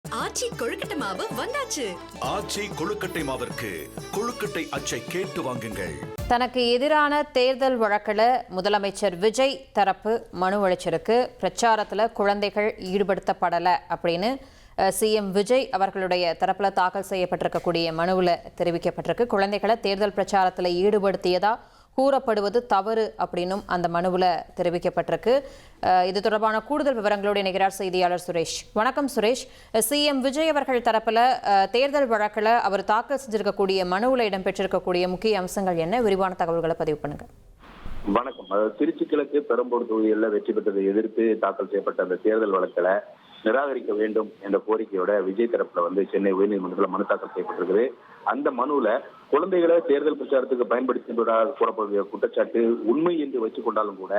ஆச்சி கொழுக்கட்டை மாவு வந்தாச்சு. ஆச்சி கொழுக்கட்டை மாவிற்கு கொழுக்கட்டை அச்சை கேட்டு வாங்குங்கள். தனக்கு எதிரான தேர்தல் வழக்கில் முதலமைச்சர் விஜய் தரப்பு மனு அளிச்சிருக்கு. பிரச்சாரத்தில் குழந்தைகள் ஈடுபடுத்தப்படலை அப்படின்னு சிஎம் விஜய் அவர்களுடைய தரப்பில் தாக்கல் செய்யப்பட்டிருக்கக்கூடிய மனுவில் தெரிவிக்கப்பட்டிருக்கு. குழந்தைகளை தேர்தல் பிரச்சாரத்தில் ஈடுபடுத்தியதா கூறப்படுவது தவறு அப்படின்னும் அந்த மனுவில் தெரிவிக்கப்பட்டிருக்கு. இது தொடர்பான கூடுதல் விவரங்களோடு இணைகிறார் செய்தியாளர் சுரேஷ். வணக்கம் சுரேஷ். சிஎம் விஜய் அவர்கள் தரப்பில் தேர்தல் வழக்கில் அவர் தாக்கல் செஞ்சிருக்கக்கூடிய மனுவில் இடம்பெற்றிருக்கக்கூடிய முக்கிய அம்சங்கள் என்ன? விரிவான தகவல்களை பதிவு பண்ணுங்க. வணக்கம். திருச்சி கிழக்கு பெரம்பூர் தொகுதிகளில் வெற்றி பெற்றதை எதிர்த்து தாக்கல் செய்யப்பட்ட அந்த தேர்தல் வழக்கில் நிராகரிக்க வேண்டும் என்ற கோரிக்கையோட விஜய் தரப்புல சென்னை உயர்நீதிமன்றத்தில் மனு தாக்கல் செய்யப்பட்டிருக்குது. அந்த மனுல குழந்தைகளை தேர்தல் பிரச்சாரத்துக்கு பயன்படுத்தியதாக கூறப்படுகிற குற்றச்சாட்டு உண்மை என்று வச்சுக் கொண்டாலும் கூட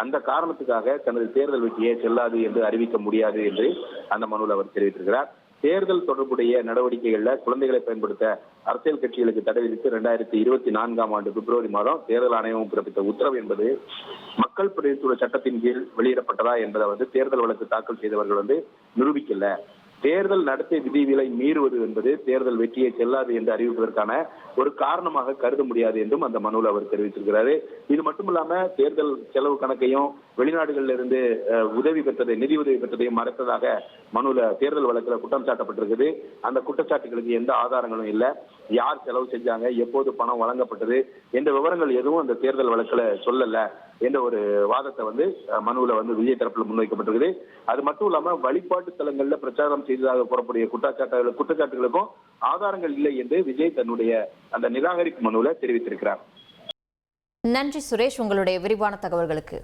அந்த காரணத்துக்காக தனது தேர்தல் வெற்றியை செல்லாது என்று அறிவிக்க முடியாது என்று அந்த மனுவில் அவர் தெரிவித்திருக்கிறார். தேர்தல் தொடர்புடைய நடவடிக்கைகள்ல குழந்தைகளை பயன்படுத்த அரசியல் கட்சிகளுக்கு தடை விதித்து 2024 ஆண்டு பிப்ரவரி மாதம் தேர்தல் ஆணையம் பிறப்பித்த உத்தரவு என்பது மக்கள் பிரதிநிதித்துவ சட்டத்தின் கீழ் வெளியிடப்பட்டதா என்பதை தேர்தல் வழக்கு தாக்கல் செய்தவர்கள் நிரூபிக்கல. தேர்தல் நடத்தை விதிகளை மீறுவது என்பது தேர்தல் வெற்றியை செல்லாது என்று அறிவிப்பதற்கான ஒரு காரணமாக கருத முடியாது என்றும் அந்த மனுவில் அவர் தெரிவித்திருக்கிறாரு. இது மட்டுமில்லாம தேர்தல் செலவு கணக்கையும் வெளிநாடுகளில் இருந்து நிதி உதவி பெற்றதையும் மறைத்ததாக மனுவில் தேர்தல் வழக்கில் குற்றம் சாட்டப்பட்டிருக்குது. அந்த குற்றச்சாட்டுகளுக்கு எந்த ஆதாரங்களும் இல்லை. யார் செலவு செஞ்சாங்க, எப்போது பணம் வழங்கப்பட்டது என்ற விவரங்கள் எதுவும் அந்த தேர்தல் வழக்கில் சொல்லல என்ற ஒரு வாதத்தை மனுவில் விஜய் தரப்பில் முன்வைக்கப்பட்டிருக்குது. அது மட்டும் இல்லாம வழிபாட்டு தலங்கள்ல பிரச்சாரம் செய்ததாக கூறக்கூடிய குற்றச்சாட்டுகளுக்கும் ஆதாரங்கள் இல்லை என்று விஜய் தன்னுடைய அந்த நிராகரிப்பு மனுவில் தெரிவித்திருக்கிறார். நன்றி சுரேஷ், உங்களுடைய விரிவான தகவல்களுக்கு.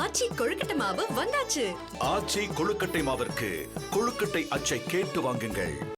ஆச்சி கொழுக்கட்டை மாவு வந்தாச்சு. ஆச்சி கொழுக்கட்டை மாவிற்கு கொழுக்கட்டை அச்சை கேட்டு வாங்குங்கள்.